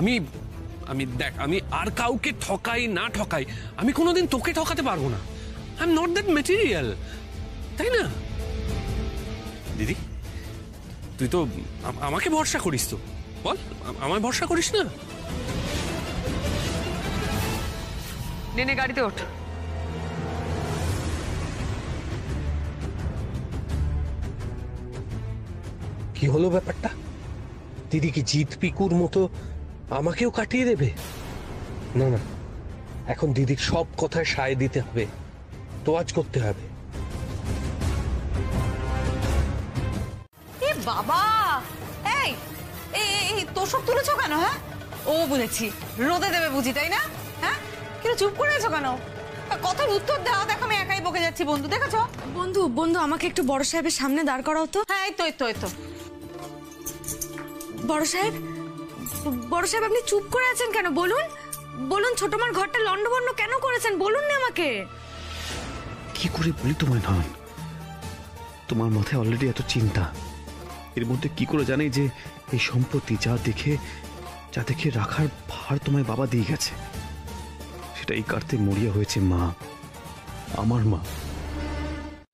আমি আমি দেখ, আমি আর কাউকে ঠকাই না ঠকাই, আমি কোনোদিন তোকে ঠকাতে পারবো না। I am not that material, তাই না? দিদি, তুই তো আমাকে ভরসা করিস, তো বল, আমায় ভরসা করিস না? নে গাড়িতে ওঠ। কি হলো ব্যাপারটা? দিদি কি জিত পিকুর মতো আমাকেও কাটিয়ে দেবে? না না, এখন দিদির সব কথায় সায় দিতে হবে, তোয়াজ করতে হবে। বাবা, এই এই তোষক তুলেছো কেন? হ্যাঁ, ও বুঝেছি রোদে দেবে বুঝি, তাই না? হ্যাঁ, কিন্তু চুপ করে আছো কেন? কথার উত্তর দাও। দেখো আমি একাই বকে যাচ্ছি। বন্ধু দেখেছো? বন্ধু বন্ধু আমাকে একটু বড় সাহেবের সামনে দাঁড় করাও তো। হ্যাঁ, এই তো বড় সাহেব, বড় সাহেব আপনি চুপ করে আছেন কেন? বলুন বলুন, ছোট মার ঘরটা লন্ডভন্ড কেন করেছেন? বলুন না আমাকে। কি করে বলি তোমায় নয়ন? তোমার মাথায় অলরেডি এত চিন্তা, এর মধ্যে কি করে জানি যে এই সম্পত্তি যা দেখে রাখার ভার তোমায় বাবা দিয়ে গেছে, সেটা এই কার্তে মরিয়া হয়েছে মা, আমার মা।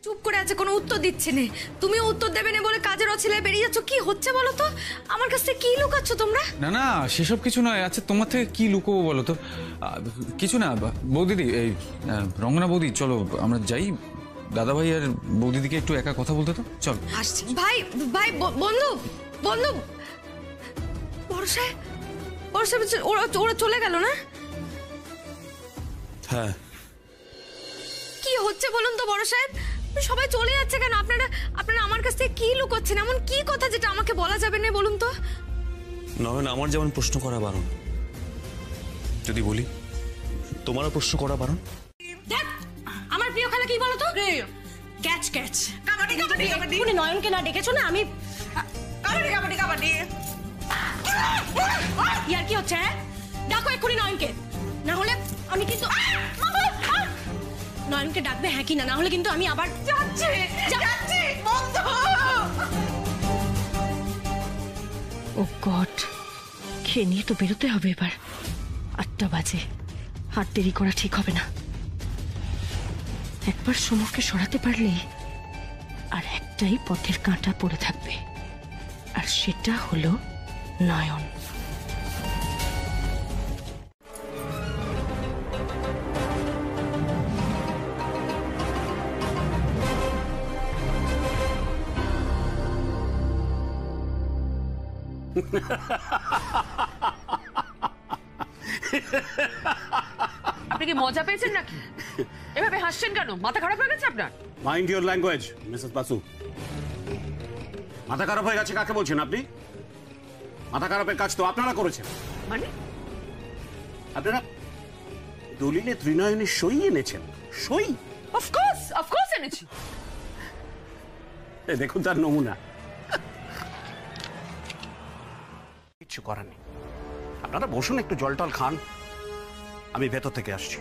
চুপ করে আছে, কোনো উত্তর দিচ্ছে না। তুমিও উত্তর দেবে না বলে কাজের অছিলায় বেরিয়ে যাচ্ছ। কি হচ্ছে বলো তো? আমার কাছ থেকে কি লুকাচ্ছ তোমরা? না না, সেসব কিছু নয়। আচ্ছা, তোমার থেকে কি লুকোবো বলো তো? কিছু না বৌদিদি, এই রঙ্গনা বৌদি, চলো আমরা যাই, দাদা ভাই আর বৌদিদিকে একটু একা কথা বলতে তো, চলো। আসছি ভাই, ভাই বন্ধু বন্ধু। বড় সাহেব, বড় সাহেব ওরা চলে গেল না? হ্যাঁ। কি হচ্ছে বলুন তো বড় সাহেব? সবাই চলে যাচ্ছে কেন? আপনারা আমার কাছ থেকে কি লুকোচ্ছেন? এমন কি কথা যেটা আমাকে বলা যাবে না বলুন তো? নয়ন, আমার যেমন প্রশ্ন করা বারণ, যদি বলি তোমারও প্রশ্ন করা বারণ। দেখ, আমার প্রিয় খেলা কি বলো তো? Catch catch. কাবাডি কাবাডি কাবাডি। তুমি নয়নকে না ডেকেছো না? আমি কাবাডি কাবাডি কাবাডি। ইয়ার কি হচ্ছে? ডাকো এক্ষুনি নয়নকে, না হলে আমি কিন্তু নয়নকে ডাকবে, হ্যাঁ কি না? না হলে কিন্তু আমি আবার যাচ্ছি বন্ধ। ও গড, খেয়ে নিয়ে তো বেরোতে হবে এবার। 8টা বাজে, আর দেরি করা ঠিক হবে না। একবার সমরকে সরাতে পারলে আর একটাই পথের কাঁটা পড়ে থাকবে, আর সেটা হলো নয়ন। আপনি কি মজা পেয়েছেন নাকি? এভাবে হাসছেন কেন? মাথা খারাপ হয়ে গেছে আপনার? Mind your language Mrs Basu. মাথা খারাপ হয়ে গেছে কাকে বলছেন আপনি? মাথা খারাপের কাজ তো আপনারা করেছেন। মানে আপনারা দলিলে ত্রিনয়নের সই এনেছেন। সই? অফকোর্স এনেছি। দেখুন তার নমুনা। কিছু করার নেই, আপনারা বসুন, একটু জল টল খান, আমি ভেতর থেকে আসছি।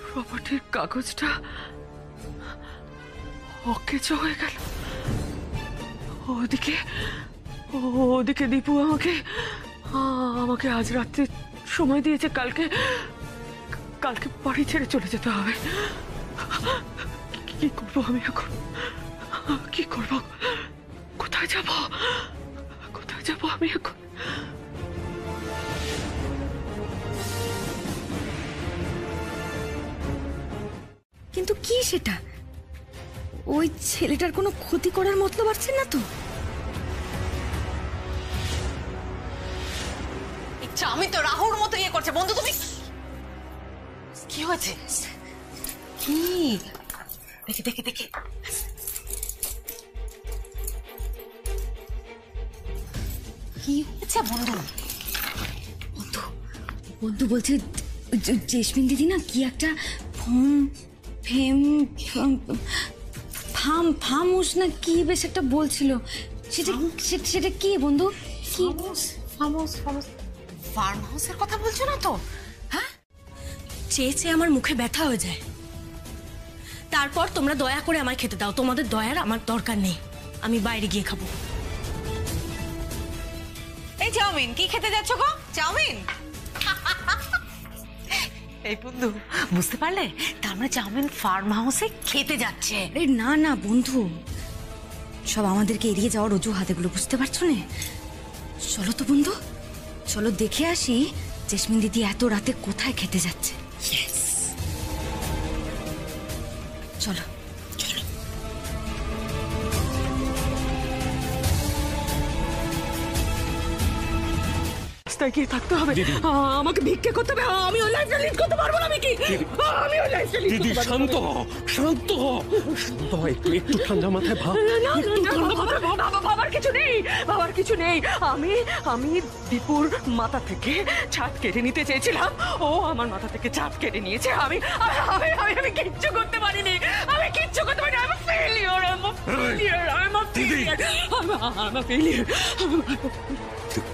প্রপার্টির কাগজটা অকেজ হয়ে গেল। ওদিকে দীপু আমাকে আজ রাত্রে সময় দিয়েছে, কালকে বাড়ি ছেড়ে চলে যেতে হবে। কি করবো আমি এখন? কি করবো? কোথায় যাব আমি এখন? কিন্তু কি সেটা? ওই ছেলেটার কোনো ক্ষতি করার মতলব আছে না তো? ইচ্ছা, আমি তো রাহুর মতো ইয়ে করছে। বন্ধু তুমি কি হয়েছে? কি দেখে কি হয়েছে বন্ধু? বন্ধু বলছে জেসমিন দিদি না কি একটা ফামুস না কি বেশ একটা বলছিল। সেটা কি বন্ধু? কি ফার্ম হাউসের কথা বলছো না তো? হ্যাঁ, চেয়ে আমার মুখে ব্যথা হয়ে যায়। তারপর তোমরা দয়া করে আমায় খেতে দাও। তোমাদের দয়ার আমার দরকার নেই। আমি বাইরে গিয়ে খাবো। এই চাউমিন, কি খেতে যাচ্ছ গো? চাউমিন? এই বন্ধু, বুঝতে পারলে? তার মানে চাউমিন ফার্ম হাউসে খেতে যাচ্ছে। আরে না না বন্ধু, সব আমাদেরকে এড়িয়ে যাওয়ার অজুহাতেগুলো, বুঝতে পারছো না? চলো তো বন্ধু, চলো দেখে আসি জেসমিন দিদি এত রাতে কোথায় খেতে যাচ্ছে। চলো চলো। রাস্তায় গিয়ে থাকতে হবে, আমাকে ভিক্ষে করতে হবে, আমি ওই লাইফটা লিড করতে পারবো না। আমি কি আমি ওই লাইফটা লিড দিদি শান্ত হও, শান্ত হও, শান্ত হও, একটু একটু ঠান্ডা মাথায় ভাব। বাবার কিছু নেই, বাবার কিছু নেই। আমি আমি দীপুর মাথা থেকে ছাদ কেটে নিতে চেয়েছিলাম, ও আমার মাথা থেকে ছাদ কেটে নিয়েছে। আমি আমি আমি আমি কিচ্ছু করতে পারিনি, আমি কিচ্ছু করতে পারিনি। আমি ফেলিওর,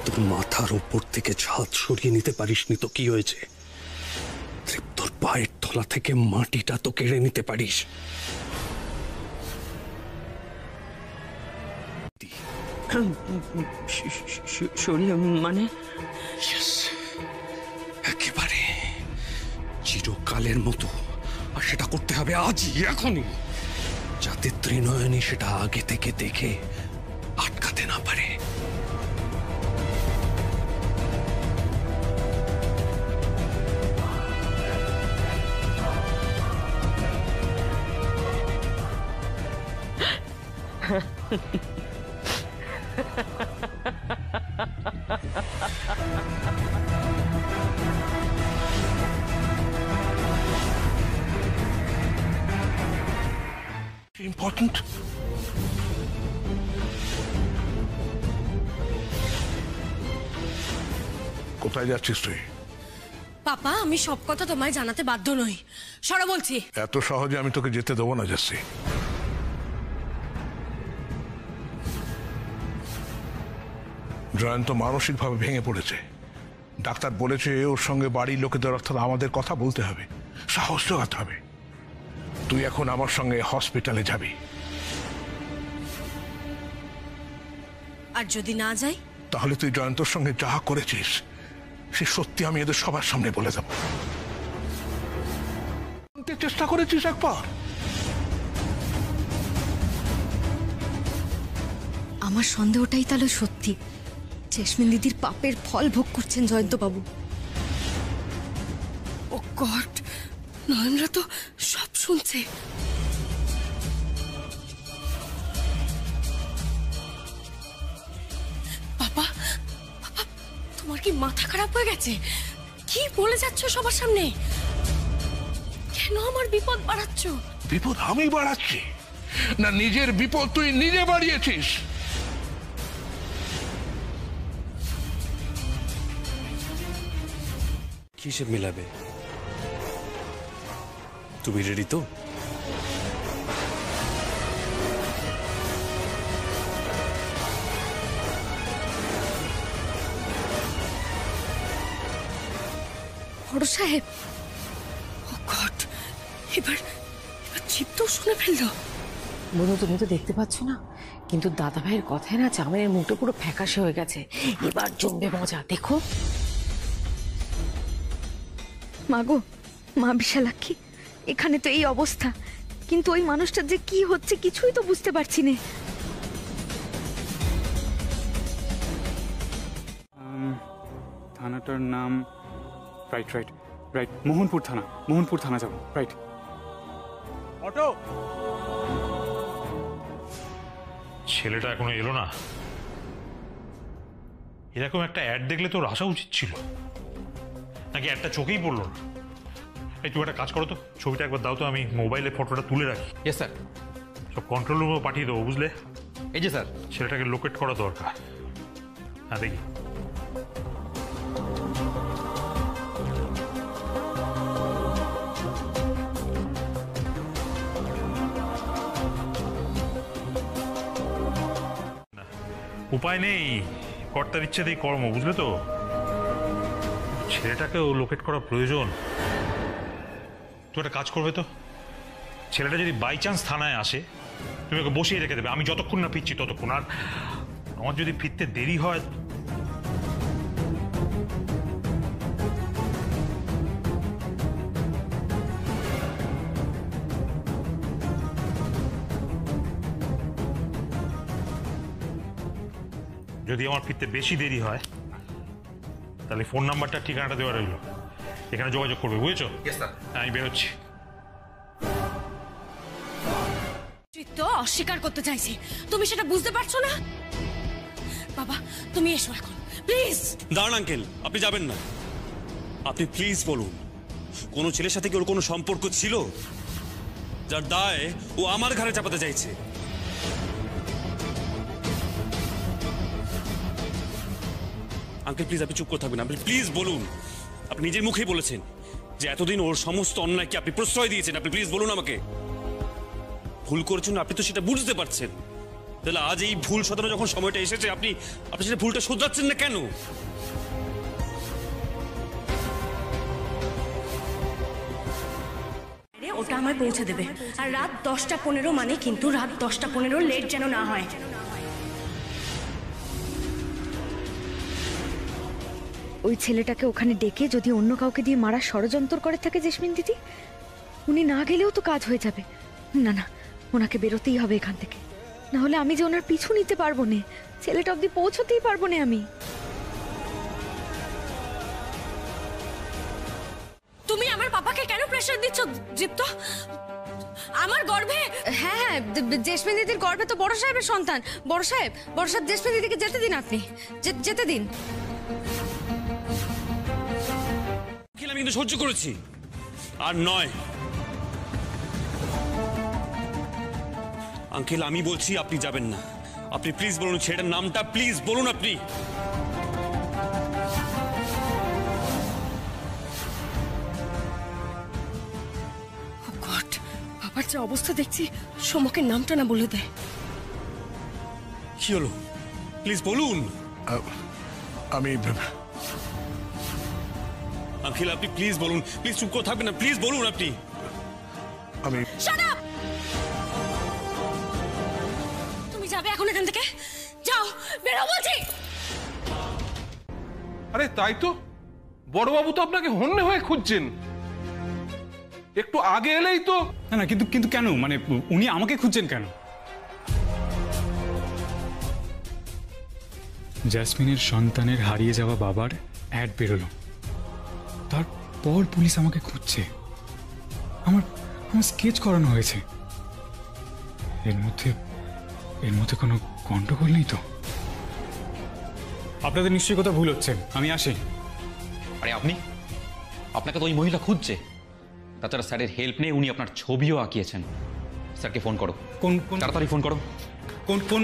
তোর মাথার উপর থেকে ছাদ সরিয়ে নিতে পারিসনি তো কি হয়েছে? তোর পায়ের তলা থেকে মাটিটা তো কেড়ে নিতে পারিস। সরি মানে একেবারে চিরকালের মতো, আর সেটা করতে হবে আজই, এখনই, যাতে ত্রিনয়নী সেটা আগে থেকে দেখে আটকাতে না পারে। Important. কোথায় যাচ্ছিস তুই? পাপা, আমি সব কথা তোমায় জানাতে বাধ্য নই, সরো বলছি। এত সহজে আমি তোকে যেতে দেবো না জেসি। জয়ন্ত মানসিকভাবে ভেঙে পড়েছে। ডাক্তার বলেছে ওর সঙ্গে বাড়ির লোকেদের অর্থাৎ আমাদের কথা বলতে হবে, সাহস জোগাতে হবে। তুই এখন আমার সঙ্গে হসপিটালে যাবি। আর যদি না যাই? তাহলে তুই জয়ন্তর সঙ্গে যা করেছিস সে সত্যি আমি এদের সবার সামনে বলে দেব। চেষ্টা করেছিস একবার? আমার সন্দেহটাই তাহলে সত্যি, জেসমিন দিদির পাপের ফল ভোগ করছেন জয়ন্ত বাবু। ও গড, নয়নরা তো সব শুনছে। বাবা, বাবা, তোমার কি মাথা খারাপ হয়ে গেছে? কি বলে যাচ্ছ সবার সামনে? কেন আমার বিপদ বাড়াচ্ছ? বিপদ আমি বাড়াচ্ছি না, নিজের বিপদ তুই নিজে বাড়িয়েছিস। কিসে মিলাবে? তুমি রেডি তো? বড় সাহেব, ও গড, এবার চিপ তো শুনে ফেললো। বন্ধু, তুমি তো দেখতে পাচ্ছ না, কিন্তু দাদা ভাইয়ের কথায় না চাউমিনের মুখটা পুরো ফ্যাকাশে হয়ে গেছে। এবার জমবে মজা, দেখো। মাগো, মা বিশালাক্ষী, এখানে তো এই অবস্থা, কিন্তু ওই মানুষটার যে কি হচ্ছে কিছুই তো বুঝতে পারছি না। থানাটার নাম রাইট রাইট রাইট মোহনপুর থানা, মোহনপুর থানা যাবো। রাইট। অটো। ছেলেটা এখনো এলো না। এরকম একটা অ্যাড দেখলে তোর আসা উচিত ছিল, নাকি একটা চোখেই পড়লো না? এই তুমি একটা কাজ করো তো, ছবিটা একবার দাও তো, আমি মোবাইলে ফটোটা তুলে রাখি। Yes sir. সব কন্ট্রোল রুমে পাঠিয়ে দেবো, বুঝলে? এই যে স্যার। ছেলেটাকে লোকেট করা দরকার। হ্যাঁ, দেখি। উপায় নেই, কর্তার ইচ্ছেতেই কর্ম, বুঝলে তো? ছেলেটাকেও লোকেট করা প্রয়োজন। তুই একটা কাজ করবে তো, ছেলেটা যদি বাই চান্স থানায় আসে তুমি ওকে বসিয়ে রেখে দেবে, আমি যতক্ষণ না ফিরছি ততক্ষণ। আর আমার যদি ফিরতে দেরি হয়, যদি আমার ফিরতে বেশি দেরি হয়, তাহলে ফোন নাম্বারটা ঠিকানাটা দেওয়া রইল, এখানে যোগাযোগ করবে, বুঝেছো? আমি বেরোচ্ছি। তো অস্বীকার করতে চাইছি, তুমি সেটা বুঝতে পারছো না? বাবা তুমি এসো এখন প্লিজ। দাঁড়ান আঙ্কেল, আপনি যাবেন না। আপনি প্লিজ বলুন, কোনো ছেলের সাথে কি ওর কোনো সম্পর্ক ছিল যার দায় ও আমার ঘাড়ে চাপাতে চাইছে? আঙ্কেল প্লিজ আপনি চুপ করে থাকবেন। আপনি প্লিজ বলুন, আপনি নিজের মুখেই বলেছেন যে এতদিন ওর সমস্ত অন্যায়কে আপনি প্রশ্রয় দিয়েছেন। আপনি প্লিজ বলুন আমাকে, ভুল করেছেন আপনি তো সেটা বুঝতে পারছেন, তাহলে আজ এই ভুল শোধরানোর যখন সময়টা এসেছে আপনি আপনি সেটা ভুলটা শোধরাচ্ছেন না কেন? ওটা আমায় পৌঁছে দেবে, আর রাত 10টা 15 মানে কিন্তু রাত 10টা 15 লেট যেন না হয়। ওই ছেলেটাকে ওখানে ডেকে যদি অন্য কাউকে দিয়ে মারা ষড়যন্ত্র করে থাকে জেসমিন দিদি, উনি না গেলেও তো কাজ হয়ে যাবে। না না, ওনাকে বেরোতেই হবে এখান থেকে, না হলে আমি যে ওনার পিছু নিতে পারবো না, ছেলেটা অবধি পৌঁছতেই পারবো না আমি। তুমি আমার পাপাকে কেন প্রেসার দিচ্ছ দীপ্ত? আমার গর্ভে, হ্যাঁ জেসমিন দিদির গর্ভে তো বড় সাহেবের সন্তান। বড় সাহেব জেসমিন দিদিকে যেতে দিন, আপনি যেতে দিন। আমি কিন্তু সহ্য করেছি, আর নয়। আঙ্কেল আমি বলছি আপনি যাবেন না। আপনি প্লিজ বলুন ছেলেটার নামটা, প্লিজ বলুন আপনি। বাবার যে অবস্থা দেখছি, সোমকের নামটা না বলে দেয়। কি হলো প্লিজ বলুন। আমি আঙ্কেল আপনি প্লিজ বলুন, প্লিজ চুপ করে থাকবেন না, প্লিজ বলুন আপনি। আমি তুমি যাবে এখন এখান থেকে, যাও বেরো বলছি। আরে তাই তো, বড়বাবু তো আপনাকে হন্যে হয়ে খুঁজছেন, একটু আগে এলেই তো। না না, কিন্তু কিন্তু কেন, মানে উনি আমাকে খুঁজছেন কেন? জ্যাসমিনের সন্তানের হারিয়ে যাওয়া বাবার অ্যাড বেরোলো, তারপর পুলিশ আমাকে খুঁজছে। আমার স্কেচ করানো হয়েছে। এর মধ্যে কোনো গন্ডগোল নেই তো? আপনাদের নিশ্চয়ই কথা ভুল হচ্ছে, আমি আসি। আরে আপনাকে তো ওই মহিলা খুঁজছে। তাছাড়া স্যারের হেল্প নিয়ে উনি আপনার ছবিও আঁকিয়েছেন। স্যারকে ফোন করো। কোন তাড়াতাড়ি ফোন করো। কোন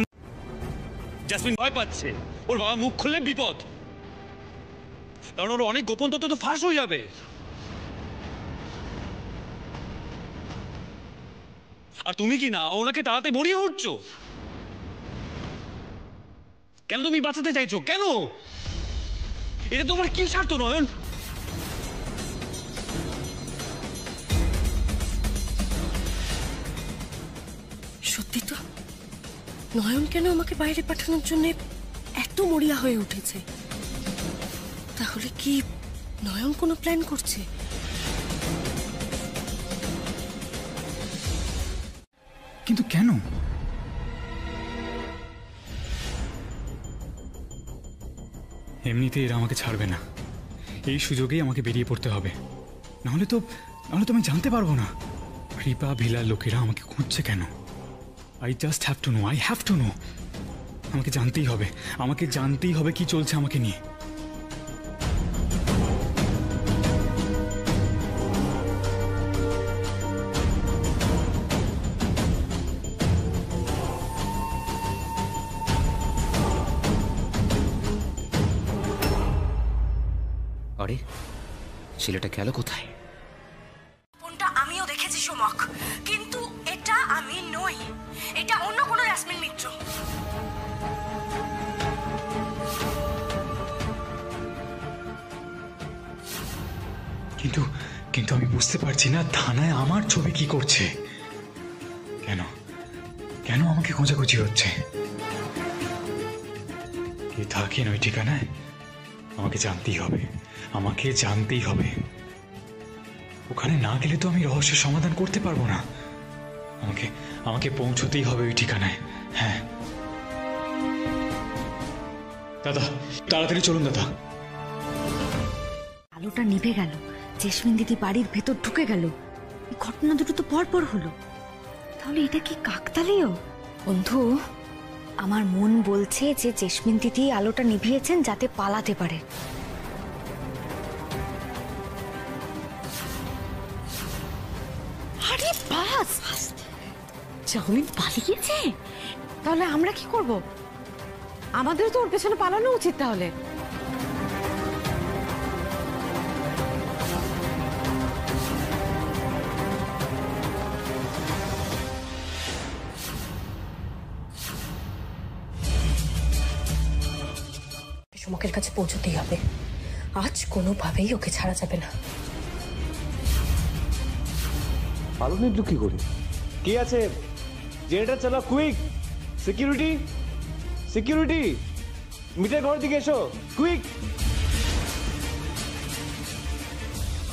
জাসমিন ভয় পাচ্ছে, ওর বাবা মুখ খুললে বিপদ, কারণ ওর অনেক গোপন তথ্য তো ফাঁস হয়ে যাবে। আর তুমি কি না ওনাকে তাড়াতে মরিয়ে উঠছো? কেন তুমি বাঁচাতে চাইছো? কেন? এটা তোমার কি স্বার্থ নয়ন? সত্যি তো, নয়ন কেন আমাকে বাইরে পাঠানোর জন্য এত মরিয়া হয়ে উঠেছে? তাহলে কি নয়ন কোনো প্ল্যান করছে? কিন্তু কেন? এমনিতে এরা আমাকে ছাড়বে না, এই সুযোগেই আমাকে বেরিয়ে পড়তে হবে, নাহলে তো আমি জানতে পারবো না কৃপা ভিলার লোকেরা আমাকে খুঁজছে কেন। I just have to know, I have to know. আমাকে জানতেই হবে কি চলছে আমাকে নিয়ে। আরে ছেলেটা গেল কোথায়? ফোনটা আমিও দেখেছি সোমক, কিন্তু এটা আমি নই, এটা অন্য কোনো জ্যাসমিন মিত্র। কিন্তু আমি বুঝতে পারছি না থানায় আমার ছবি কি করছে। কেন আমাকে খোঁজাখুঁজি হচ্ছে? কে থাকেন ওই ঠিকানায় আমাকে জানতেই হবে, আমাকে জানতেই হবে। ওখানে না গেলে তো আমি রহস্যের সমাধান করতে পারবো না। আমাকে আমাকে পৌঁছতেই হবে ওই ঠিকানায়। হ্যাঁ দাদা, তাড়াতাড়ি চলুন দাদা। আলোটা নিভে গেল, জেসমিন দিদি বাড়ির ভেতর ঢুকে গেল। এই ঘটনা দুটো তো পরপর হলো, তাহলে এটা কি কাকতালীয়? বন্ধু, আমার মন বলছে যে জেসমিন দিদি আলোটা নিভিয়েছেন যাতে পালাতে পারে। আরে বাস, চাউমিন পালিয়েছে, তাহলে আমরা কি করব? আমাদের তো ওর পেছনে পালানো উচিত তাহলে। সুমকের কাছে পৌঁছতেই হবে, আজ কোনোভাবেই ওকে ছাড়া যাবে না। আলো নিবলু কি করে? কে আছে? জেনারেটর চালা, কুইক! সিকিউরিটি, সিকিউরিটি, মিটার ঘর দিকে এসো, কুইক!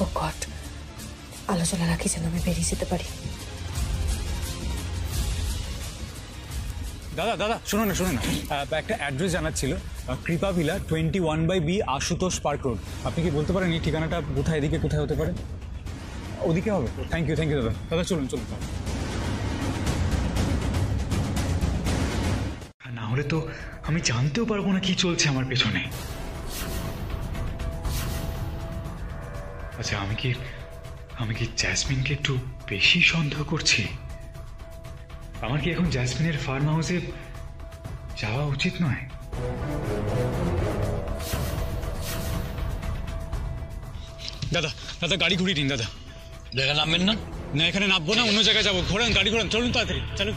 ও গড, আলোচনা রাখি যেন আমি বেরিয়ে যেতে পারি। দাদা দাদা, শোনো না শোনো না, একটা অ্যাড্রেস জানার ছিল। কৃপা villa 21/B Ashutosh park road. আপনি কি বলতে পারেন এই ঠিকানাটা কোথায়, এদিকে কোথায় হতে পারে? ওদিকে হবে? থ্যাংক ইউ দাদা। দাদা চলুন চলুন। না হলে তো আমি জানতেও পারবো না কি চলছে আমার পেছনে। আচ্ছা, আমি কি জ্যাসমিনকে একটু বেশি সন্দেহ করছি? আমার কি এখন জ্যাসমিনের ফার্ম হাউসে যাওয়া উচিত নয়? দাদা দাদা, গাড়ি ঘুরিয়ে দিন দাদা। দেখা নামবেন না? না, এখানে নামবো না, অন্য জায়গায় যাবো। ঘোরান, গাড়ি ঘোরান, চলুন তাড়াতাড়ি, চলুন।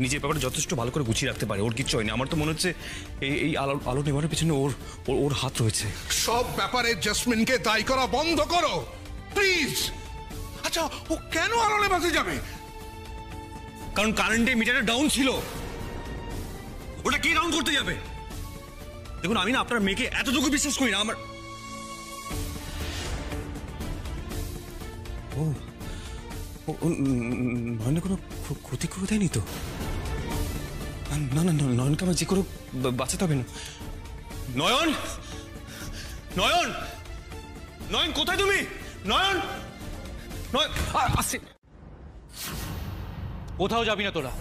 নিজের ব্যাপারে যথেষ্ট ভালো করে গুছিয়ে রাখতে পারে, ওর কিচ্ছু হয়নি। আমার তো মনে হচ্ছে এই আলো নেভানোর পেছনে ওর হাত রয়েছে। সব ব্যাপারে জেসমিনকে দায়ী করা বন্ধ করো প্লিজ। আচ্ছা, ও কেন আলো নেভাতে যাবে? কারণ কারেন্টের মিটারটা ডাউন ছিল। ওটা কে ডাউন করতে যাবে? দেখুন, আমি না আপনার মেয়েকে এতটুকু বিশ্বাস করি না। আমার নয়নে কোনো ক্ষতি করে দেয়নি তো? না না, নয়নকে আমার যে করে বাঁচাতে হবে না। নয়ন, নয়ন, নয়ন, কোথায় তুমি? নয়ন, নয়ন, আসছে। কোথাও যাবি না তোরা।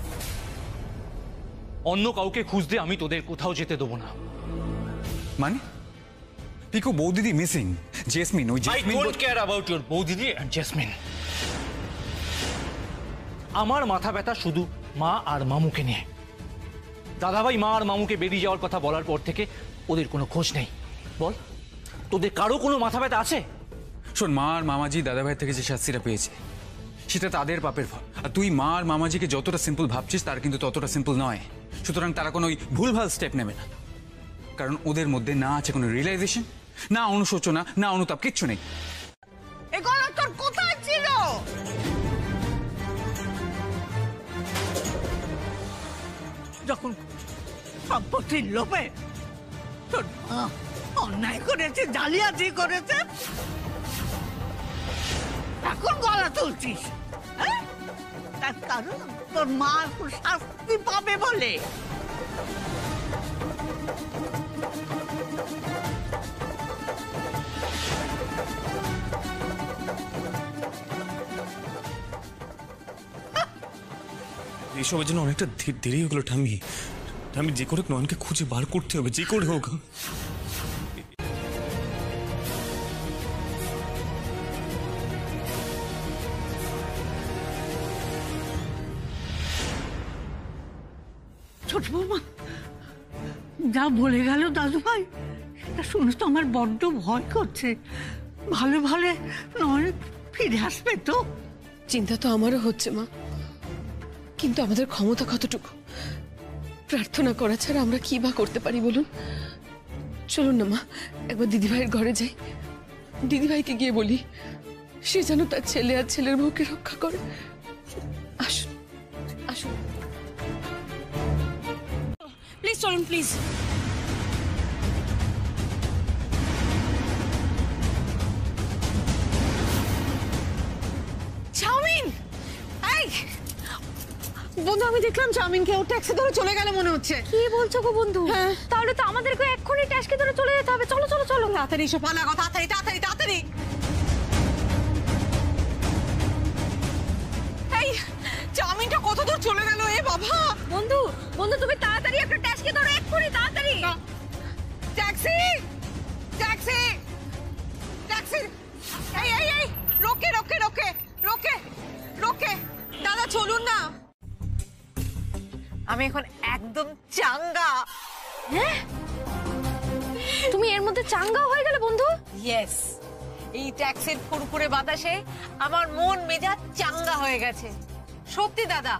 অন্য কাউকে খুঁজতে আমি তোদের কোথাও যেতে দেবো না। মানে পিকু বৌদিদি মিসিং, জেসমিন, ওই jasmine. I don't care about your বৌদিদি and jasmine. আমার মাথা ব্যথা শুধু মা আর মামুকে নিয়ে। দাদাভাই মা আর মামুকে বেরিয়ে যাওয়ার কথা বলার পর থেকে ওদের কোনো খোঁজ নেই। বল, তোদের কারো কোনো মাথা ব্যথা আছে? শোন, মা আর মামাজি দাদাভাইয়ের থেকে যে শাস্তিটা পেয়েছে সেটা তাদের পাপের ফল। আর তুই মা আর মামাজিকে যতটা সিম্পল ভাবছিস তার কিন্তু ততটা সিম্পল নয়। সুতরাং তারা কোনো ভুলভাল স্টেপ নেবে না, কারণ ওদের মধ্যে না আছে কোনো রিয়েলাইজেশন, না অনুশোচনা, না অনুতাপ, কিচ্ছু নেই। এগুলো তোর কোথায় ছিল? যখন সম্পত্তির লোভে তোর অন্যায় করেছে, জালিয়াতি করেছে, এখন গলা তুলছিস? তার কারণ তোর মা শাস্তি পাবে বলে। এইসবের জন্য অনেকটা দেরি হয়ে গেল। আমি যে করে নয়নকে খুঁজে বার করতে হবে, যে করে হোক। ছোট বৌমা যা বলে গেল দাদু ভাই, সেটা শুনে তো আমার বড্ড ভয় করছে। ভালো ভালো নয় ফিরে আসবে তো? চিন্তা তো আমারও হচ্ছে মা, কিন্তু আমাদের ক্ষমতা কতটুকু? প্রার্থনা করা ছাড়া আমরা কি বা করতে পারি বলুন? চলুন না মা, একবার দিদিভাইয়ের ঘরে যাই। দিদিভাইকে গিয়ে বলি সে যেন তার ছেলে আর ছেলের বউকে রক্ষা করে। আসুন আসুন প্লিজ চলুন প্লিজ। চাউমিন! এই বন্ধু, আমি দেখলাম চাউমিনকে ও ট্যাক্সি ধরে চলে গেল মনে হচ্ছে। কি বলছো গো বন্ধু? তাহলে তো আমাদেরকে এক্ষুনি ট্যাক্সি ধরে চলে যেতে হবে। চলো চলো চলো, তাড়াতাড়ি এসো, পালাগো, তাড়াতাড়ি তাড়াতাড়ি তাড়াতাড়ি। এই চাউমিনটা কত দূর চলে গেল? এ বাবা! বন্ধু বন্ধু তুমি তাড়াতাড়ি একটা ট্যাক্সি ধরো, এক্ষুনি তাড়াতাড়ি। Taxi taxi taxi! এই এই এই রোকে রোকে রোকে রোকে রোকে! দাদা চলুন না, আমি এখন একদম চাঙ্গা। হ্যাঁ, তুমি এর মধ্যে চাঙ্গা হয়ে গেলে বন্ধু? ইয়েস, এই ট্যাক্সির ফুরফুরে বাতাসে আমার মন মেজাজ চাঙ্গা হয়ে গেছে। সত্যি দাদা,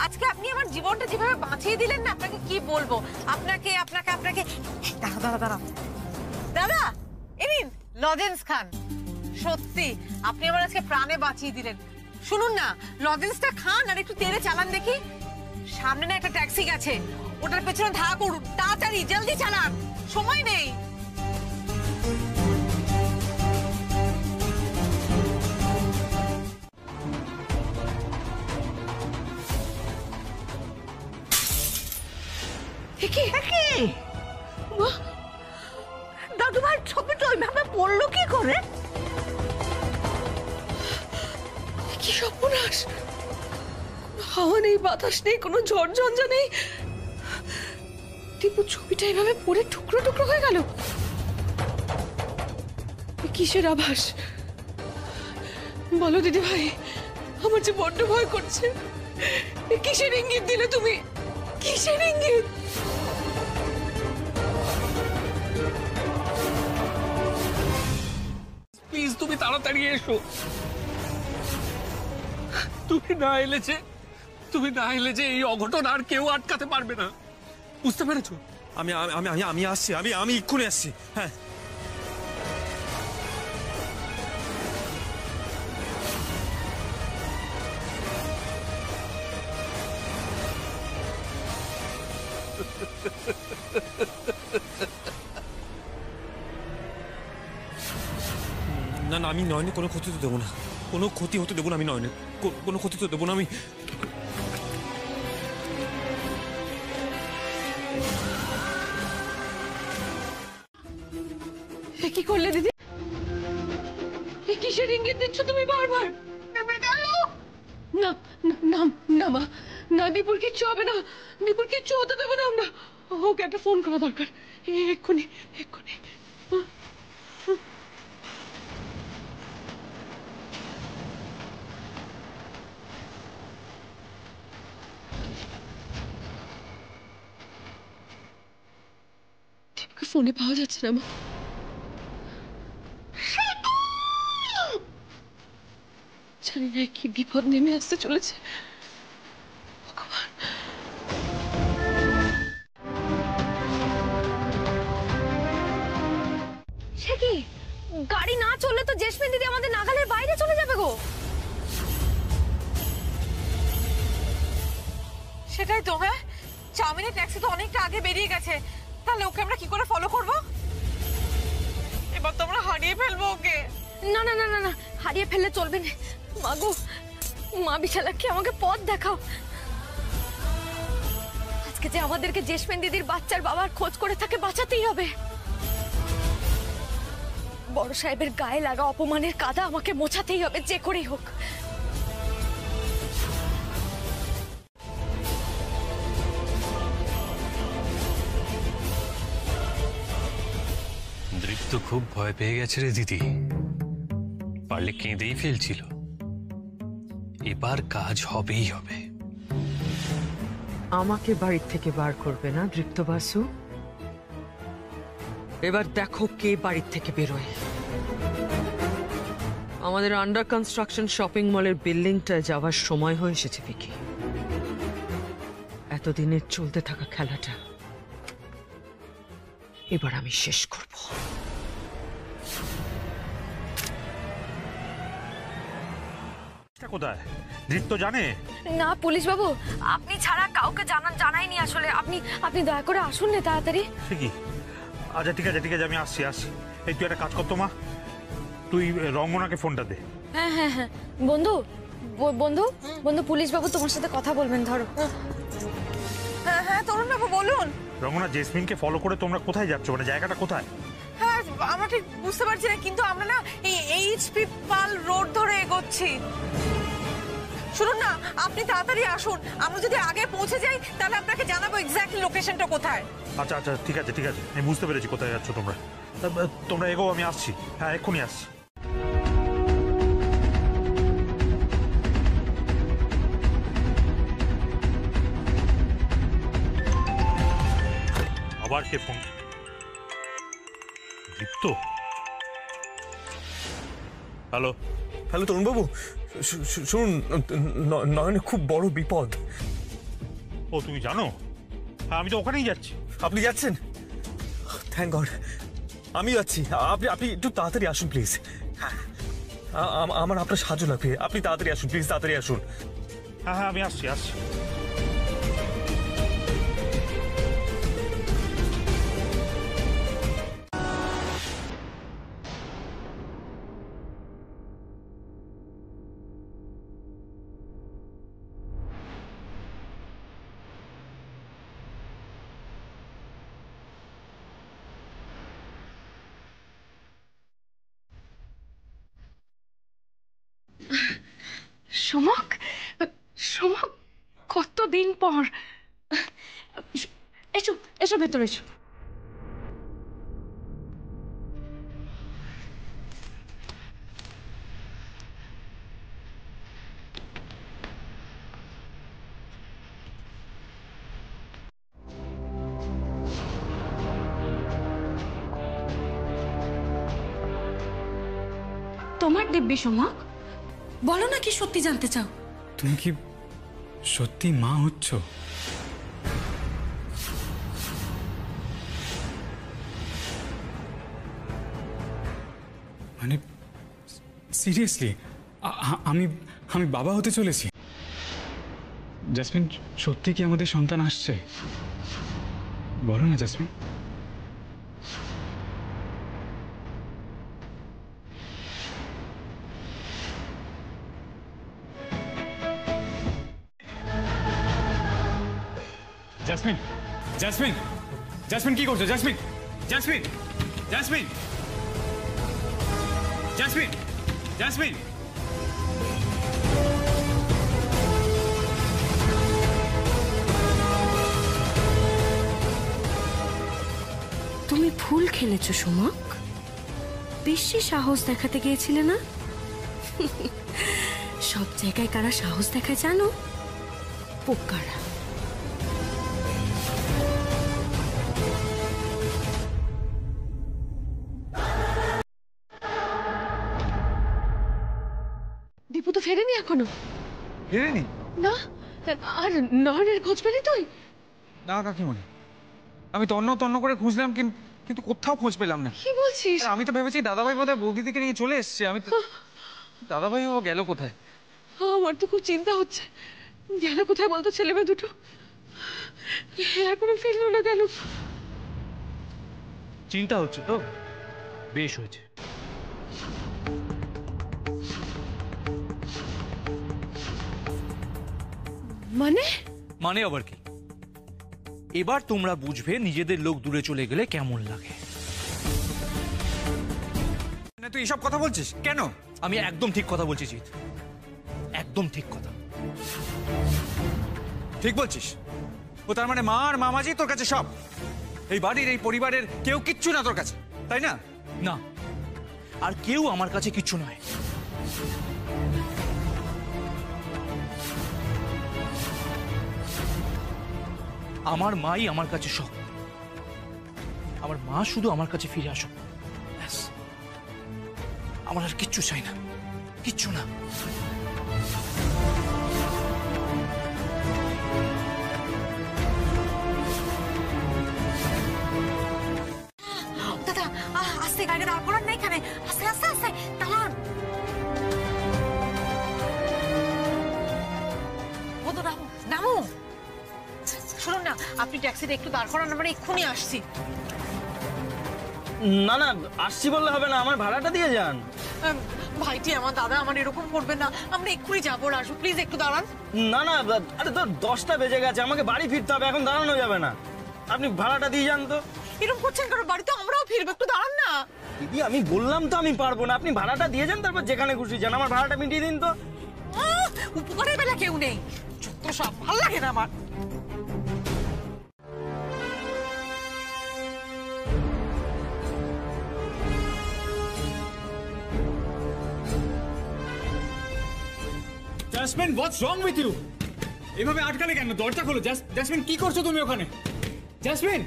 আজকে আপনি আমার জীবনটা যেভাবে বাঁচিয়ে দিলেন না, আপনাকে কি বলবো। আপনাকে আপনাকে আপনাকে দাঁড়া দাঁড়া দাঁড়া দাদা, এই নিন লজেন্স খান। সত্যি আপনি আমার আজকে প্রাণে বাঁচিয়ে দিলেন। শুনুন না, লজেন্সটা খান আর একটু তেড়ে চালান দেখি। সামনে না একটা ট্যাক্সি গেছে, ওটার পেছনে ধাওয়া করুন, তাড়াতাড়ি জলদি চালান, সময় নেই। দাদু ভাই ছবিটা ওইভাবে পড়লো কি করে? কি সর্বনাশ! হাওয়া নেই, বাতাস নেই, কোনো ঝড় ঝঞ্ঝা নেই। দীপু ছবিটা এইভাবে পড়ে টুকরো টুকরো হয়ে গেল। কিসের আভাস বলো দিদি ভাই? আমার যে বড্ড ভয় করছে। কিসের ইঙ্গিত দিলে তুমি? কিসের ইঙ্গিত? প্লিজ তুমি তাড়াতাড়ি এসো। তুমি না এলে যে এই অঘটন আর কেউ আটকাতে পারবে না, বুঝতে পেরেছো? আমি আমি আমি আমি আসছি, আমি এক্ষুনি আসছি। হ্যাঁ, না না, আমি নয়নে কোনো ক্ষতি তো দেবো না, কোনো ক্ষতি হতে দেবো না। আমি নয়নে কোনো ক্ষতি তো দেবো না। আমি কি করলে দিদি? কিসের ইঙ্গিত দিচ্ছ তুমি বারবার? না না না মা, না, দীপুর কিচ্ছু হবে না, দীপুর কিচ্ছু হতে দেবো না আমরা। ওকে একটা ফোন করা দরকার, এক্ষুনি এক্ষুনি। দীপুকে ফোনে পাওয়া যাচ্ছে না মা। জানি না কি বিপদ নেমে আসতে চলেছে। সে কি, গাড়ি না চললে তো জেসমিন দিদি আমাদের নাগালের বাইরে চলে যাবে গো। সেটাই তো। হ্যাঁ, চাউমিনের ট্যাক্সি তো অনেকটা আগে বেরিয়ে গেছে, তাহলে ওকে আমরা কি করে ফলো করব? এবার তো আমরা হারিয়ে ফেলবো ওকে। না না না না না, হারিয়ে ফেললে চলবে না। মাগো, মা বিশালাক্ষী আমাকে পথ দেখাও। আজকে যে আমাদেরকে জেসমিন দিদির বাচ্চার বাবার খোঁজ করে তাকে বাঁচাতেই হবে। বড় সাহেবের গায়ে লাগা অপমানের কাদা আমাকে মোছাতেই হবে, যে করেই হোক। দৃপ্ত খুব ভয় পেয়ে গেছে রে দিদি, পারলে কেঁদেই ফেলছিল। এবার কাজ হবেই হবে। আমাকে বাড়ির থেকে বার করবে না দৃপ্ত বাসু। এবার দেখো কে বাড়ির থেকে বেরোয়। আমাদের আন্ডার কনস্ট্রাকশন শপিং মলের বিল্ডিংটায় যাওয়ার সময় হয়ে এসেছে ভিকি। এত এতদিনের চলতে থাকা খেলাটা এবার আমি শেষ করব। কোথায় দীপ্ত জানে? না পুলিশ বাবু, আপনি ছাড়া কাউকে জানাইনি আসলে। আপনি দয়া করে আসুন না তাড়াতাড়ি। ঠিকই। আচ্ছা ঠিক আছে ঠিক আছে, আমি আসছি। এই তুই একটা কাজ করতো মা, তুই রঙ্গনাকে ফোনটা দে। হ্যাঁ হ্যাঁ হ্যাঁ বন্ধু বন্ধু বন্ধু পুলিশ বাবু তোমার সাথে কথা বলবেন, ধরো। হ্যাঁ হ্যাঁ তরুণ বাবু বলুন। রঙ্গনা, জেসমিনকে ফলো করে তোমরা কোথায় যাচ্ছ? মানে জায়গাটা কোথায়? হ্যাঁ আমরা ঠিক বুঝতে পারছি না, কিন্তু আমরা না এই এইচপি পাল রোড ধরে এগোচ্ছি। শুনুন না, আপনি তাড়াতাড়ি আসুন। আমরা যদি আগে পৌঁছে যাই তাহলে আপনাকে জানাবো এক্স্যাক্টলি লোকেশনটা কোথায়। আচ্ছা আচ্ছা ঠিক আছে ঠিক আছে, আমি বুঝতে পেরেছি কোথায় যাচ্ছ তোমরা। তোমরা এগো, আমি আসছি। হ্যাঁ এক্ষুনি আসছি। আবার কে ফোন? দীপ্ত? হ্যালো হ্যালো তরুণবাবু, শুনুন, নয়নে খুব বড় বিপদ। ও তুমি জানো? হ্যাঁ আমি তো ওখানেই যাচ্ছি। আপনি যাচ্ছেন? Thank god. আমি যাচ্ছি। আপনি একটু তাড়াতাড়ি আসুন প্লিজ। হ্যাঁ আমার আপনার সাহায্য লাগবে। আপনি তাড়াতাড়ি আসুন প্লিজ, তাড়াতাড়ি আসুন। হ্যাঁ হ্যাঁ আমি আসছি। সমক, সমক, কতদিন পর। এসো এসো ভেতরে এসো। তোমার দিব্যি সমক, বলো না কি সত্যি জানতে চাও? তুমি কি সত্যি মা হচ্ছ? মানে সিরিয়াসলি আমি আমি বাবা হতে চলেছি? জাসমিন, সত্যি কি আমাদের সন্তান আসছে? বলো না জাসমিন। জাসমিন, জাসমিন, জাসমিন কি করছো? Jasmine, jasmine, jasmine, jasmine, jasmine. তুমি ভুল খেলেছো সুমক, বেশি সাহস দেখাতে গিয়েছিলে না? সব জায়গায় কারা সাহস দেখায় জানো? পোকারা। দীপু তো ফেরেনি এখনো। ফেরেনি? না। আর নয়নের খোঁজ পেলি তুই? না কাকিমণি, আমি তন্ন করে খুঁজলাম কিন্তু কোথাও খোঁজ পেলাম না। কি বলছিস? আমি তো ভেবেছি দাদাভাই বোধহয় বৌদিদিকে নিয়ে চলে এসছে। আমি তো দাদাভাই ও গেল কোথায়? আমার তো খুব চিন্তা হচ্ছে, গেল কোথায় বলতো ছেলে মেয়ে দুটো? এখনো ফিরলো না কেন? চিন্তা হচ্ছে তো? বেশ হয়েছে। মানে? মানে আবার কি? এবার তোমরা বুঝবে নিজেদের লোক দূরে চলে গেলে কেমন লাগে। তুই এসব কথা বলছিস কেন? আমি একদম ঠিক কথা বলছি জিৎ, একদম ঠিক কথা। ঠিক বলছিস? ও তার মানে মা আর মামাজি তোর কাছে সব? এই বাড়ির এই পরিবারের কেউ কিচ্ছু না তোর কাছে, তাই না? না, আর কেউ আমার কাছে কিচ্ছু নয়। আমার মাই আমার কাছে সব। আমার মা শুধু আমার কাছে ফিরে আসুক, ব্যাস। আমার আর কিচ্ছু চাই না, কিচ্ছু না। গাড়ি দাঁড় করান না এখানে, আস্তে আস্তে আস্তে দাঁড়ান। বন্ধু নামো নামো। শুনুন না, আপনি ট্যাক্সিটা একটু দাঁড় করান, আমরা এক্ষুনি আসছি। না না, আসছি বললে হবে না, আমার ভাড়াটা দিয়ে যান। ভাইটি আমার দাদা, আমার এরকম করবেন না, আমরা এক্ষুনি যাবো। রাজু প্লিজ একটু দাঁড়ান। না না, আরে তো 10টা বেজে গেছে, আমাকে বাড়ি ফিরতে হবে, এখন দাঁড়ানো যাবে না। আপনি ভাড়াটা দিয়ে যান তো। এরকম করছেন কারণ বাড়িতে আমরাও ফিরবো, একটু দাঁড়ান না। দিদি আমি বললাম তো আমি পারবো না, আপনি ভাড়াটা দিয়ে যান, তারপর যেখানে খুশি যান, আমার ভাড়াটা মিটিয়ে দিন তো। উপকারের বেলা কেউ নেই, যত সব ভালো লাগে না আমার। Jasmine, what's wrong with you? এভাবে আটকালে কেন? দরজা খোলো। জেসমিন, কি করছো তুমি ওখানে? জেসমিন,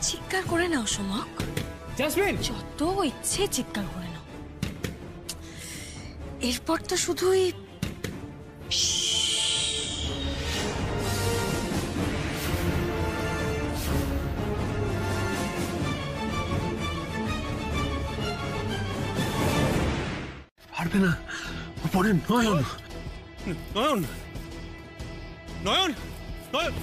চিৎকার করে নাও সোমক। জেসমিন, যত ইচ্ছে চিৎকার করে নাও, এরপর তো শুধুই পারবে না। উপরে নয়ন, নয়ন, নয়ন, নয়ন।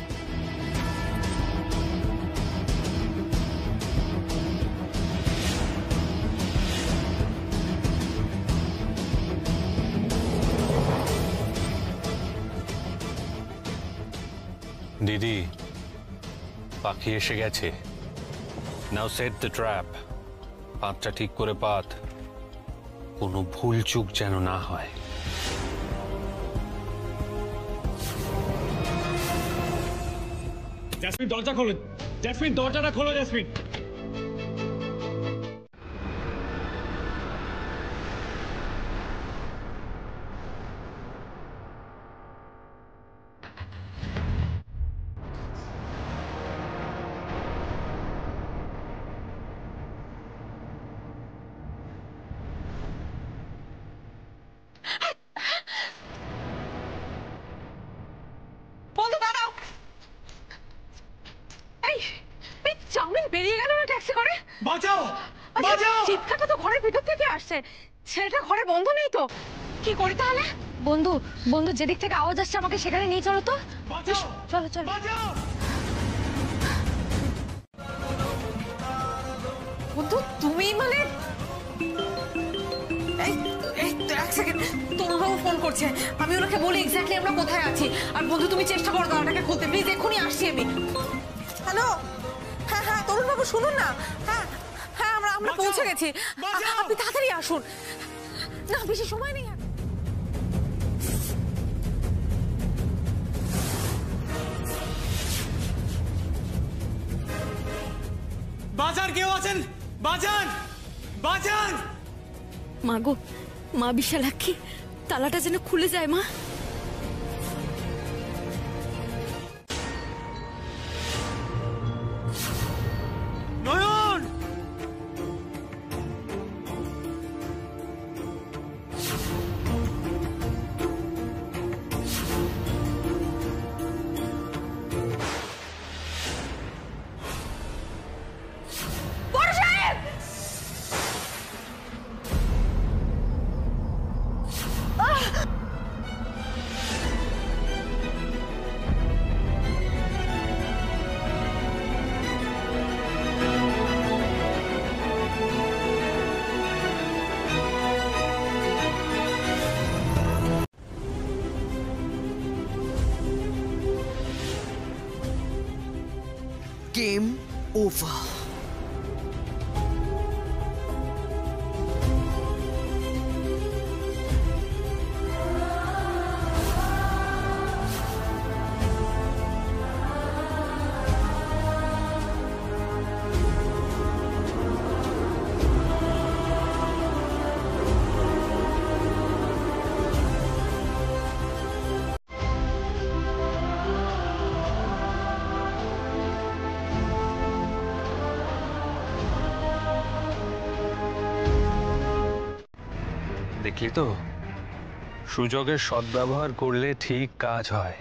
দিদি, পাখি এসে গেছে। নাও সেট দ্য ট্র্যাপ। পাতটা ঠিক করে পাত, কোনো ভুল চুক যেন না হয়। জেসমিন, দরজা খোলো। জেসমিন, দরজাটা খোলো। জেসমিন, বন্ধু দাঁড়াও। এই এই চাউমিন বেরিয়ে গেল না ট্যাক্সি করে? বাঁচাও, বাঁচাও। চিৎকারটা তো ঘরের ভিতর থেকে আসছে, ছেলেটা ঘরে বন্ধ নেই তো, কি করি তাহলে? বন্ধু, বন্ধু যেদিক থেকে আওয়াজ আসছে আমাকে সেখানে নিয়ে চলো তো। চলো চলো। বন্ধু তুমি মানে এই এই এক সেকেন্ড, তরুণবাবু ফোন করছে, আমি ওনাকে বলি এক্স্যাক্টলি আমরা কোথায় আছি। আর বন্ধু তুমি চেষ্টা করো দাদাটাকে খুলতে, প্লিজ এক্ষুনি আসছি আমি। হ্যালো, হ্যাঁ হ্যাঁ তরুণবাবু শুনুন না, হ্যাঁ হ্যাঁ আমরা পৌঁছে গেছি, আপনি তাড়াতাড়ি আসুন না, বেশি সময় নেই। বাজার কেউ আছেন? বাজান, বাজান। মা গো, মা বিশালাক্ষী, তালাটা যেন খুলে যায় মা। নয়ন, Game over. দেখলি তো, সুযোগের সদ্ব্যবহার করলে ঠিক কাজ হয়।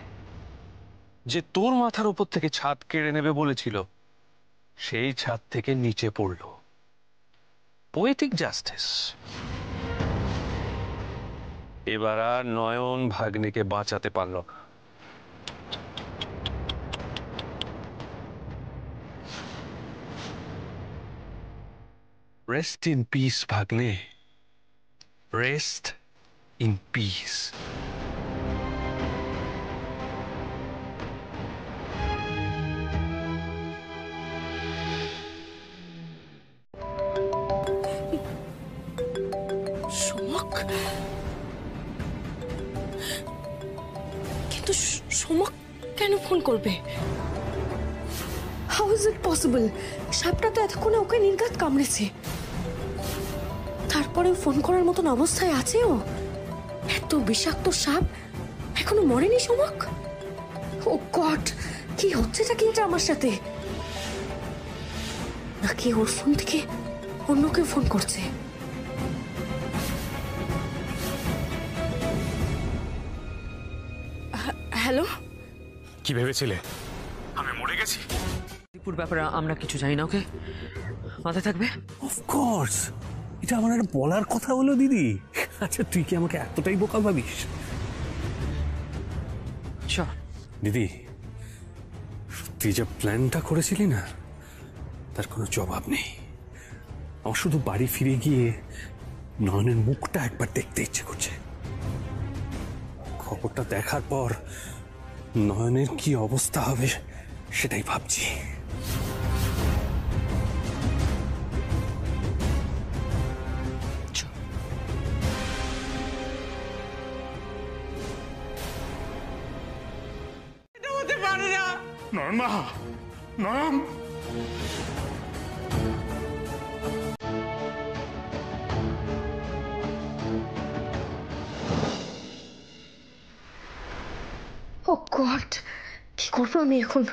যে তোর মাথার উপর থেকে ছাদ কেড়ে নেবে বলেছিল সেই ছাদ থেকে নিচে পড়ল। Poetic justice. এবার আর নয়ন ভাগ্নেকে বাঁচাতে পারল না। রেস্ট ইন পিস ভাগ্নে, রেস্ট ইন পিস। সোমক, কিন্তু সোমক কেন ফোন করবে? How is it possible? সাপটা তো এতক্ষণে ওকে নির্ঘাত কামড়েছে, তারপরেও ফোন করার মতন অবস্থায় আছে ও? এত বিষাক্ত সাপ এখনো মরেনি সোমক? ও গড, কি হচ্ছেটা কি এটা আমার সাথে? নাকি ওর ফোন থেকে অন্য কেউ ফোন করছে? হ্যালো, কি ভেবেছিলে আমি মরে গেছি? দীপুর ব্যাপারে আমরা কিছু জানি না, ওকে মাথায় থাকবে। অফকোর্স, এটা আমার একটা বলার কথা হলো দিদি। আচ্ছা তুই কি আমাকে এতটাই বোকা ভাবিস? দিদি, তুই যে প্ল্যানটা করেছিলি না, তার কোনো জবাব নেই। আমার শুধু বাড়ি ফিরে গিয়ে নয়নের মুখটা একবার দেখতে ইচ্ছে করছে। খবরটা দেখার পর নয়নের কি অবস্থা হবে সেটাই ভাবছি। নয়ন মা, নয়ন। ও গড, কি করবো আমি এখন?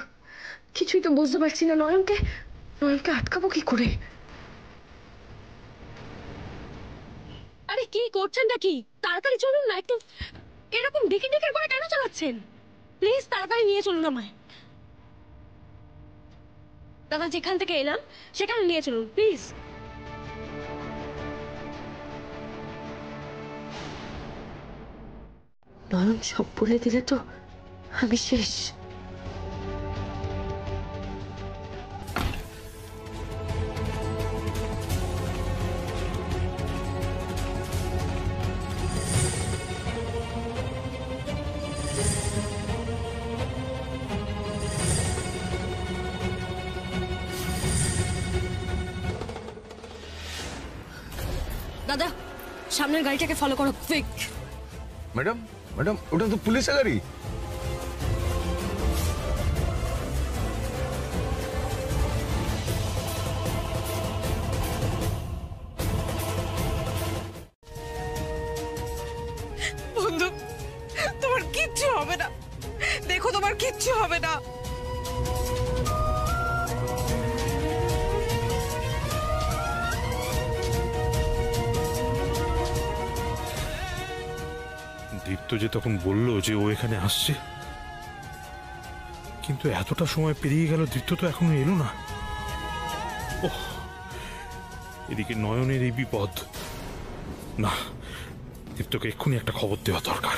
কিছুই তো বুঝতে পারছি না। নয়নকে আটকাবো কি করে? আরে কি করছেনটা কি? তাড়াতাড়ি চলুন না, একটু এরকম ডেকে ডেকে করে কেন চালাচ্ছেন? প্লিজ তাড়াতাড়ি নিয়ে চলুন আমায়। দাদা যেখান থেকে এলাম সেখানে নিয়ে চলুন প্লিজ। নয়ন সব বলে দিলে তো আমি শেষ। দাদা সামনের গাড়িটাকে ফলো করো, কুইক। ম্যাডাম, ম্যাডাম, ওটা তো পুলিশের গাড়ি। বন্ধু, তোমার কিচ্ছু হবে না, দেখো তোমার কিচ্ছু হবে না। দীপ্ত যে তখন বলল যে ও এখানে আসছে, কিন্তু এতটা সময় পেরিয়ে গেল, দীপ্ত তো এখনো এলো না। ওহ, এদিকে নয়নের এই বিপদ। না, দীপ্তকে এক্ষুনি একটা খবর দেওয়া দরকার।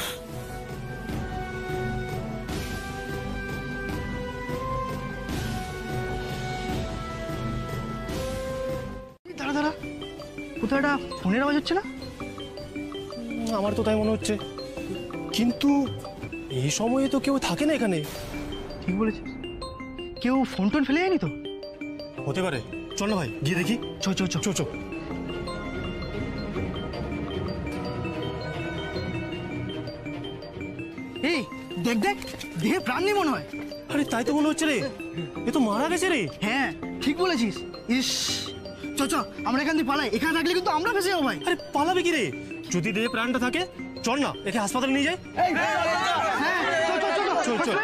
দাঁড়া দাঁড়া, কোথাও একটা ফোনের আওয়াজ হচ্ছে না? আমার তো তাই মনে হচ্ছে, কিন্তু এই সময়ে তো কেউ থাকে না এখানে। ঠিক বলেছিস, কেউ ফোন টোন ফেলে যায়নি তো? হতে পারে, চল না ভাই গিয়ে দেখি। চো চো চো চো চো। এই দেখ দেখ, দেহে প্রাণ নেই মনে হয়। আরে তাই তো মনে হচ্ছে রে, এ তো মারা গেছে রে। হ্যাঁ ঠিক বলেছিস। ইস, চ চ আমরা এখান থেকে পালাই, এখানে থাকলে কিন্তু আমরা ফেসে যাবো ভাই। আরে পালাবে কি রে? যদি দেহে প্রাণটা থাকে চল না একে হাসপাতালে নিয়ে যাই। চল চল চল।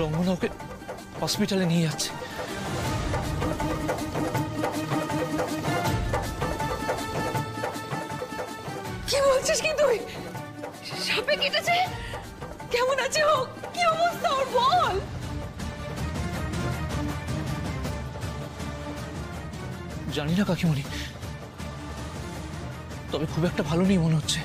রঙ্গনা ওকে হসপিটালে নিয়ে যাচ্ছে। কি বলছিস কি তুই? সাপে কেটেছে? কেমন আছে ও? কি অবস্থা ওর বল? জানি না কাকিমণি, তবে খুব একটা ভালো নেই মনে হচ্ছে।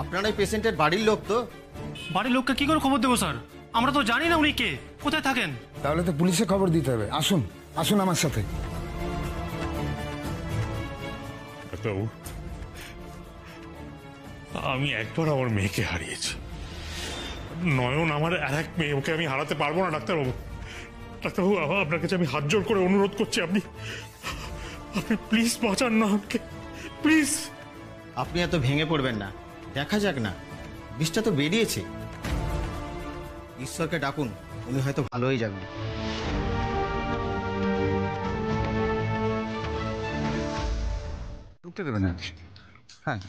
আপনার এই পেশেন্টের বাড়ির লোক তো? বাড়ির লোককে কি করে খবর দেবো স্যার? আমরা তো জানি না উনি কে, কোথায় থাকেন। তাহলে তো পুলিশে খবর দিতে হবে। আসুন আসুন আমার সাথে। ডাক্তারবাবু, আমি একবার আমার মেয়েকে হারিয়েছি, নয়ন আমার আর এক মেয়ে, ওকে আমি হারাতে পারবো না ডাক্তারবাবু। ডাক্তারবাবু, আপনার কাছে আমি হাত জোর করে অনুরোধ করছি, আপনি প্লিজ বাঁচান না আমাকে, প্লিজ। আপনি এত ভেঙে পড়বেন না, দেখা যাক না, বিষটা তো বেরিয়েছে। ঈশ্বরকে ডাকুন, উনি হয়তো ভালো হয়ে যাবেন। ঢুকতে দেবেন না? হ্যাঁ।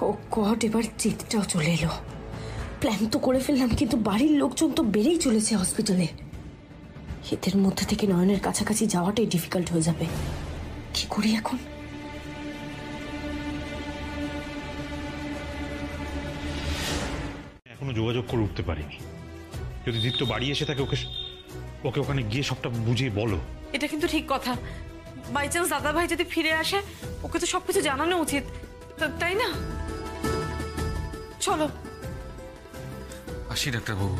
ও গড, এবার জিতটাও চলে এলো। প্ল্যান তো করে ফেললাম, কিন্তু বাড়ির লোকজন তো বেড়েই চলেছে হসপিটালে। এদের মধ্যে থেকে নয়নের কাছাকাছি যাওয়াটাই ডিফিকাল্ট হয়ে যাবে। কি করি এখন? এখনো যোগাযোগ করে উঠতে পারিনি। যদি দীপ্ত বাড়ি এসে থাকে, ওকে ওকে ওখানে গিয়ে সবটা বুঝিয়ে বলো। এটা কিন্তু ঠিক কথা। বাই চান্স দাদা ভাই যদি ফিরে আসে, ওকে তো সবকিছু জানানো উচিত, তাই না? চলো। আসি ডাক্তারবাবু,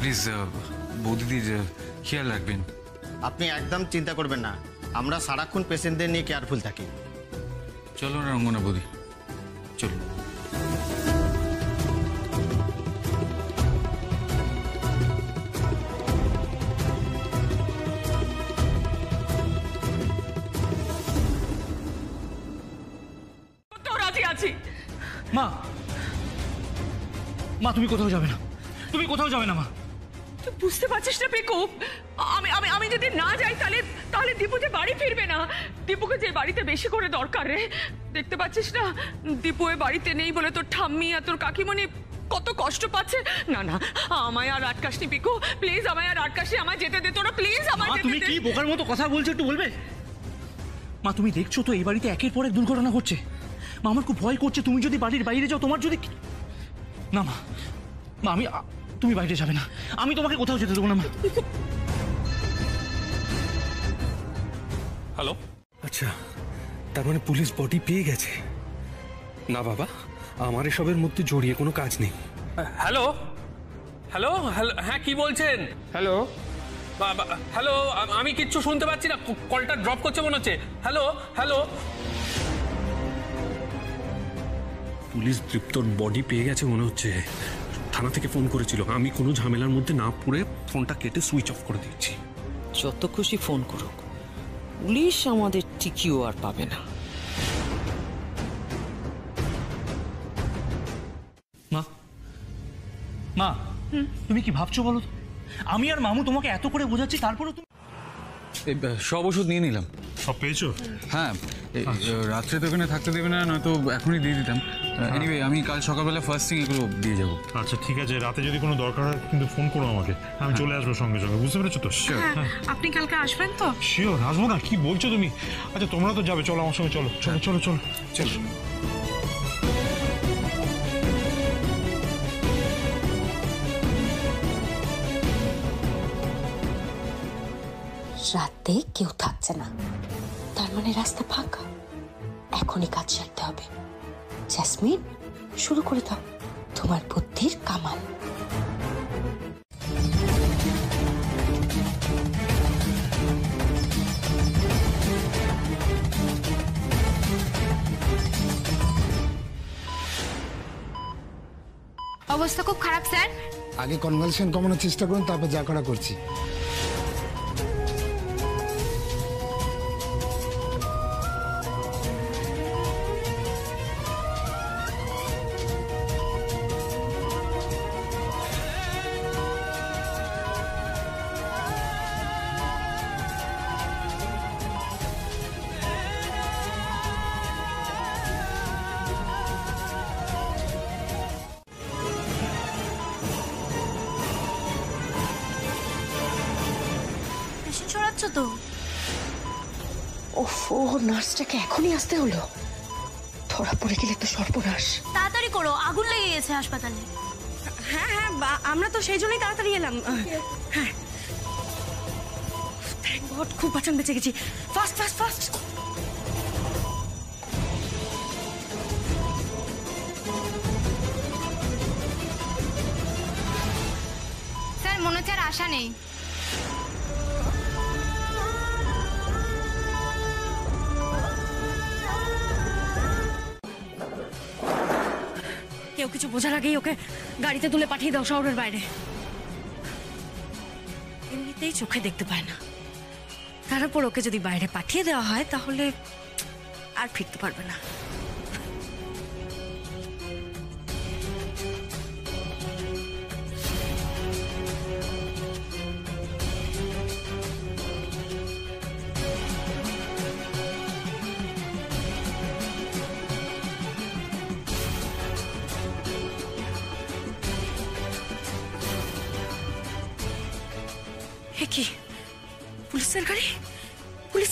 প্লিজ বৌদিদির খেয়াল রাখবেন। আপনি একদম চিন্তা করবেন না, আমরা সারাক্ষণ পেশেন্টদের নিয়ে কেয়ারফুল থাকি। চলো না রঙ্গনা বৌদি, চলো। মা, মা তুমি কোথাও যাবে না, তুমি কোথাও যাবে না মা। তুই বুঝতে পারছিস না পিকু, আমি আমি আমি যদি না যাই তাহলে তাহলে দীপু যে বাড়ি ফিরবে না। দীপুকে যে বাড়িতে বেশি করে দরকার রে, দেখতে পাচ্ছিস না দীপু এ বাড়িতে নেই বলে তোর ঠাম্মি আর তোর কাকিমণি কত কষ্ট পাচ্ছে। না না, আমায় আর আটকাসনি পিকু, প্লিজ আমায় আর আটকাসনি, আমায় যেতে দে তোরা, প্লিজ আমায় যেতে দে। তুমি কি বোকার মতো কথা বলছো, একটু বলবে? মা তুমি দেখছো তো এই বাড়িতে একের পর এক দুর্ঘটনা ঘটছে। মা আমার খুব ভয় করছে, তুমি যদি বাড়ির বাইরে যাও, তোমার যদি না মা, মা আমি, তুমি বাইরে যাবে না, আমি তোমাকে কোথাও যেতে দেবো না মা। হ্যালো। আচ্ছা, তার মানে পুলিশ বডি পেয়ে গেছে? না বাবা, আমার এসবের মধ্যে জড়িয়ে কোনো কাজ নেই। হ্যালো হ্যালো হ্যালো, হ্যাঁ কি বলছেন? হ্যালো হ্যালো, আমি কিচ্ছু শুনতে পাচ্ছি না, কলটা ড্রপ করছে মনে হচ্ছে। Hello hello. পুলিশ দীপ্তর বডি পেয়ে গেছে মনে হচ্ছে, থানা থেকে ফোন করেছিল। আমি কোনো ঝামেলার মধ্যে না পড়ে ফোনটা কেটে সুইচ অফ করে দিচ্ছি। যত খুশি ফোন করুক, পুলিশ আমাদের টিকিও আর পাবে না। মা, মা তুমি কি ভাবছো বলো তো? আমি আর মামু তোমাকে এত করে বোঝাচ্ছি, তারপরে তুমি সব ওষুধ নিয়ে নিলাম। সব পেয়েছো? হ্যাঁ, রাত্রে তো এখানে থাকতে দেবে না, নয়তো এখনই দিয়ে দিতাম। এনিওয়ে আমি কাল সকালবেলা ফার্স্ট থিং এগুলো দিয়ে যাবো। আচ্ছা ঠিক আছে, রাতে যদি কোনো দরকার হয় কিন্তু ফোন করো আমাকে, আমি চলে আসবো সঙ্গে সঙ্গে, বুঝতে পেরেছো তো? আপনি কালকে আসবেন তো? শিওর, আসবো না, কি বলছো তুমি? আচ্ছা তোমরা তো যাবে, চলো আমার সঙ্গে, চলো চলো চলো চলো চলো। রাতে কেউ থাকছে না, তার মানে রাস্তা ফাঁকা। এখনই কাজ সারতে হবে। জেসমিন, শুরু করে দাও তোমার বুদ্ধির কামাল। অবস্থা খুব খারাপ স্যার। আগে কনভালশন কমানোর চেষ্টা করুন, তারপর যা করা করছি। ছড়াচ্ছ তো। ওফো, নার্সটাকে এখনই আসতে হলো। ধরা পড়ে গেলে তো সর্বনাশ। তাড়াতাড়ি করো, আগুন লেগে গেছে হাসপাতালে। হ্যাঁ হ্যাঁ, আমরা তো সেই জন্যই তাড়াতাড়ি এলাম। হ্যাঁ, থ্যাংক গড, খুব বাঁচান বেঁচে গেছি। Fast fast fast. স্যার, মনে হচ্ছে আর আশা নেই। কেউ কিছু বোঝার আগেই ওকে গাড়িতে তুলে পাঠিয়ে দাও শহরের বাইরে। এমনিতেই চোখে দেখতে পায় না, তার উপর ওকে যদি বাইরে পাঠিয়ে দেওয়া হয় তাহলে আর ফিরতে পারবে না। কি পুলিশের গাড়ি? পুলিশ